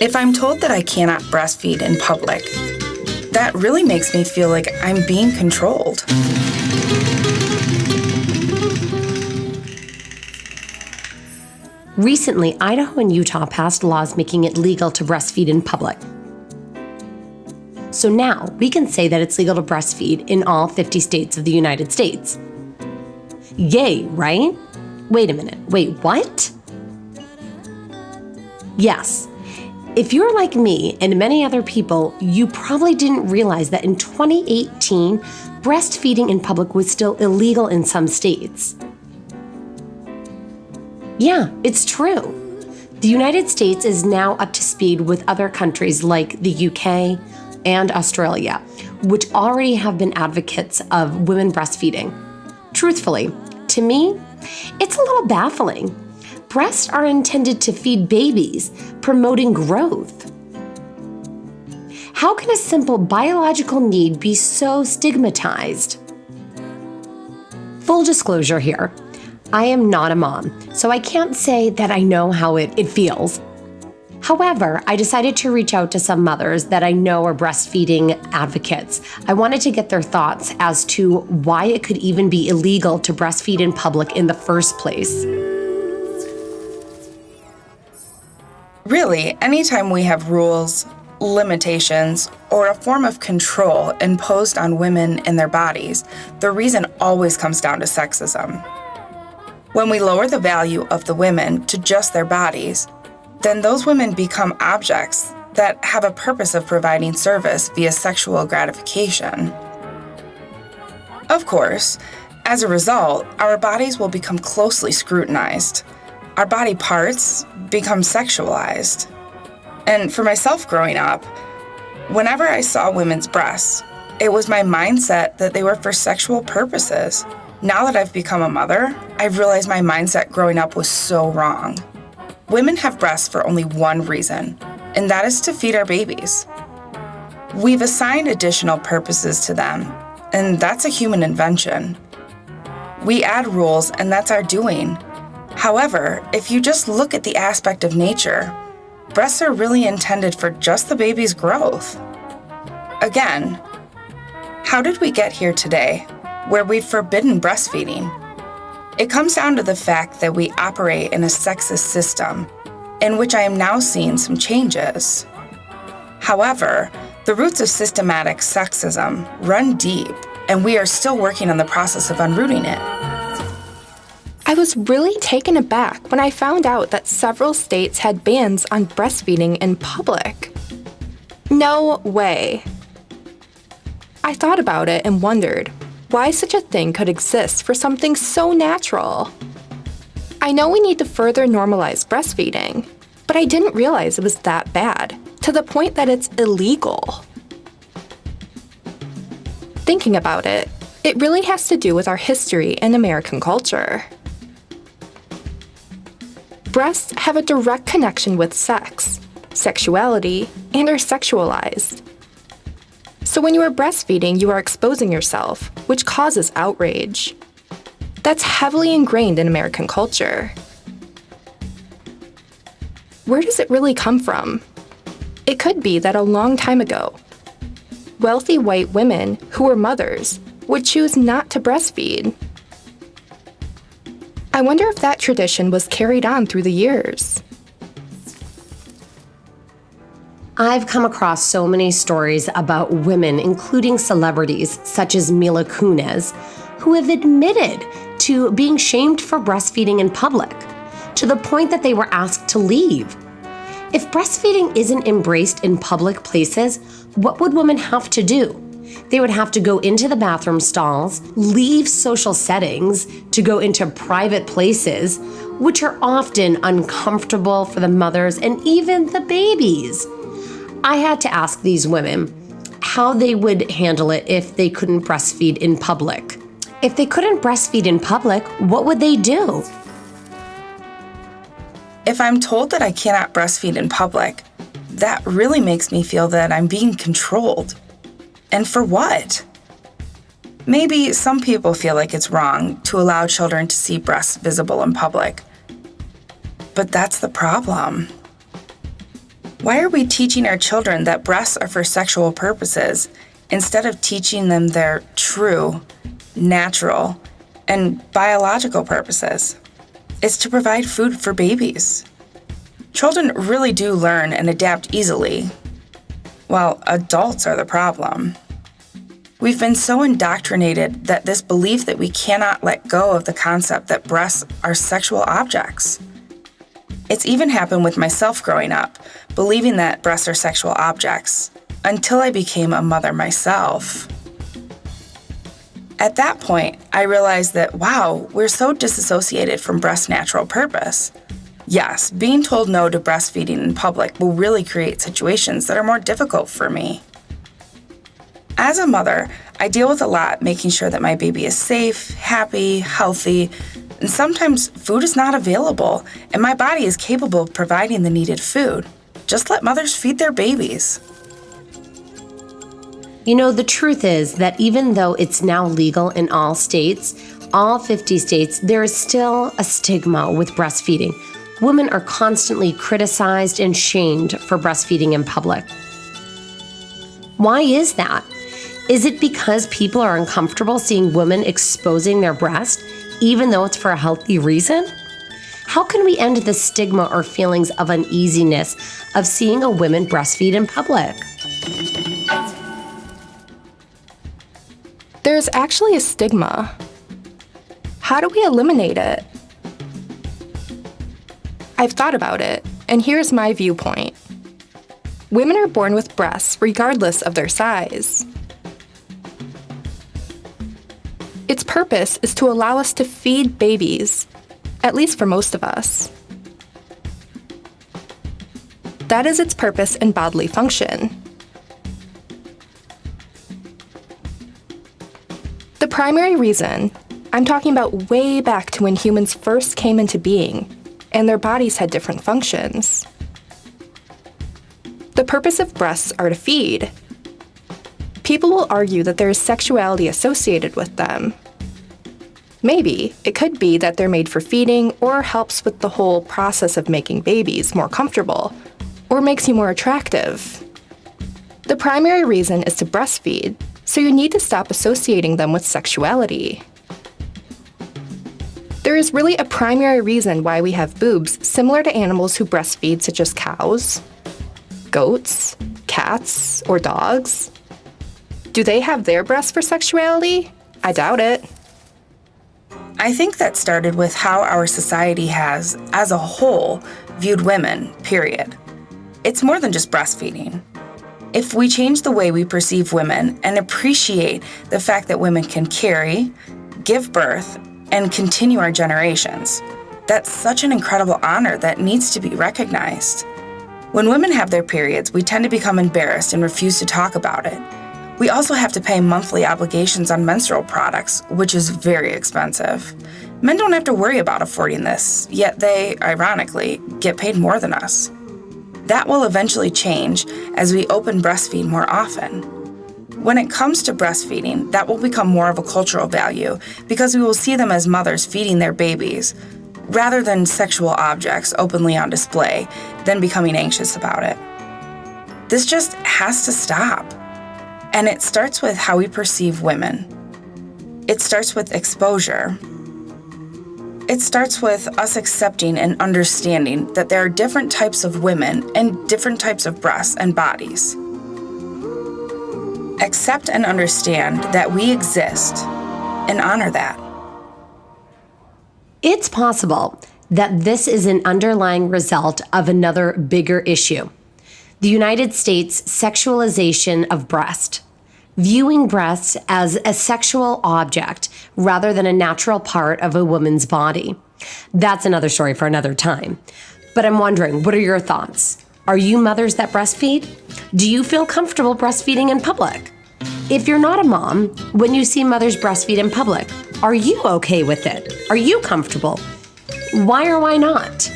If I'm told that I cannot breastfeed in public, that really makes me feel like I'm being controlled. Recently, Idaho and Utah passed laws making it legal to breastfeed in public. So now we can say that it's legal to breastfeed in all 50 states of the United States. Yay, right? Wait a minute. Wait, what? Yes. If you're like me and many other people, you probably didn't realize that in 2018, breastfeeding in public was still illegal in some states. Yeah, it's true. The United States is now up to speed with other countries like the UK and Australia, which already have been advocates of women breastfeeding. Truthfully, to me, it's a little baffling. Breasts are intended to feed babies, promoting growth. How can a simple biological need be so stigmatized? Full disclosure here. I am not a mom, so I can't say that I know how it feels. However, I decided to reach out to some mothers that I know are breastfeeding advocates. I wanted to get their thoughts as to why it could even be illegal to breastfeed in public in the first place. Really, anytime we have rules, limitations, or a form of control imposed on women and their bodies, the reason always comes down to sexism. When we lower the value of the women to just their bodies, then those women become objects that have a purpose of providing service via sexual gratification. Of course, as a result, our bodies will become closely scrutinized. Our body parts become sexualized. And for myself growing up, whenever I saw women's breasts, it was my mindset that they were for sexual purposes. Now that I've become a mother, I've realized my mindset growing up was so wrong. Women have breasts for only one reason, and that is to feed our babies. We've assigned additional purposes to them, and that's a human invention. We add rules, and that's our doing. However, if you just look at the aspect of nature, breasts are really intended for just the baby's growth. Again, how did we get here today, where we've forbidden breastfeeding? It comes down to the fact that we operate in a sexist system, in which I am now seeing some changes. However, the roots of systematic sexism run deep, and we are still working on the process of unrooting it. I was really taken aback when I found out that several states had bans on breastfeeding in public. No way. I thought about it and wondered why such a thing could exist for something so natural. I know we need to further normalize breastfeeding, but I didn't realize it was that bad, to the point that it's illegal. Thinking about it, it really has to do with our history and American culture. Breasts have a direct connection with sex, sexuality, and are sexualized. So when you are breastfeeding, you are exposing yourself, which causes outrage. That's heavily ingrained in American culture. Where does it really come from? It could be that a long time ago, wealthy white women who were mothers would choose not to breastfeed. I wonder if that tradition was carried on through the years. I've come across so many stories about women, including celebrities such as Mila Kunis, who have admitted to being shamed for breastfeeding in public, to the point that they were asked to leave. If breastfeeding isn't embraced in public places, what would women have to do? They would have to go into the bathroom stalls, leave social settings to go into private places, which are often uncomfortable for the mothers and even the babies. I had to ask these women how they would handle it if they couldn't breastfeed in public. If they couldn't breastfeed in public, what would they do? If I'm told that I cannot breastfeed in public, that really makes me feel that I'm being controlled. And for what? Maybe some people feel like it's wrong to allow children to see breasts visible in public. But that's the problem. Why are we teaching our children that breasts are for sexual purposes instead of teaching them their true, natural, and biological purposes? It's to provide food for babies. Children really do learn and adapt easily, while adults are the problem. We've been so indoctrinated that this belief that we cannot let go of the concept that breasts are sexual objects. It's even happened with myself growing up, believing that breasts are sexual objects, until I became a mother myself. At that point, I realized that, wow, we're so disassociated from breast's natural purpose. Yes, being told no to breastfeeding in public will really create situations that are more difficult for me. As a mother, I deal with a lot making sure that my baby is safe, happy, healthy, and sometimes food is not available, and my body is capable of providing the needed food. Just let mothers feed their babies. You know, the truth is that even though it's now legal in all states, all 50 states, there is still a stigma with breastfeeding. Women are constantly criticized and shamed for breastfeeding in public. Why is that? Is it because people are uncomfortable seeing women exposing their breast, even though it's for a healthy reason? How can we end the stigma or feelings of uneasiness of seeing a woman breastfeed in public? There's actually a stigma. How do we eliminate it? I've thought about it, and here's my viewpoint. Women are born with breasts regardless of their size. Its purpose is to allow us to feed babies, at least for most of us. That is its purpose and bodily function. The primary reason, I'm talking about way back to when humans first came into being, and their bodies had different functions. The purpose of breasts are to feed. People will argue that there is sexuality associated with them. Maybe it could be that they're made for feeding or helps with the whole process of making babies more comfortable, or makes you more attractive. The primary reason is to breastfeed, so you need to stop associating them with sexuality. There is really a primary reason why we have boobs similar to animals who breastfeed, such as cows, goats, cats, or dogs. Do they have their breasts for sexuality? I doubt it. I think that started with how our society has, as a whole, viewed women, period. It's more than just breastfeeding. If we change the way we perceive women and appreciate the fact that women can carry, give birth, and continue our generations, that's such an incredible honor that needs to be recognized. When women have their periods, we tend to become embarrassed and refuse to talk about it. We also have to pay monthly obligations on menstrual products, which is very expensive. Men don't have to worry about affording this, yet they, ironically, get paid more than us. That will eventually change as we open breastfeed more often. When it comes to breastfeeding, that will become more of a cultural value because we will see them as mothers feeding their babies, rather than sexual objects openly on display, then becoming anxious about it. This just has to stop. And it starts with how we perceive women. It starts with exposure. It starts with us accepting and understanding that there are different types of women and different types of breasts and bodies. Accept and understand that we exist and honor that. It's possible that this is an underlying result of another bigger issue: the United States sexualization of breast, viewing breasts as a sexual object rather than a natural part of a woman's body. That's another story for another time. But I'm wondering, what are your thoughts? Are you mothers that breastfeed? Do you feel comfortable breastfeeding in public? If you're not a mom, when you see mothers breastfeed in public, are you okay with it? Are you comfortable? Why or why not?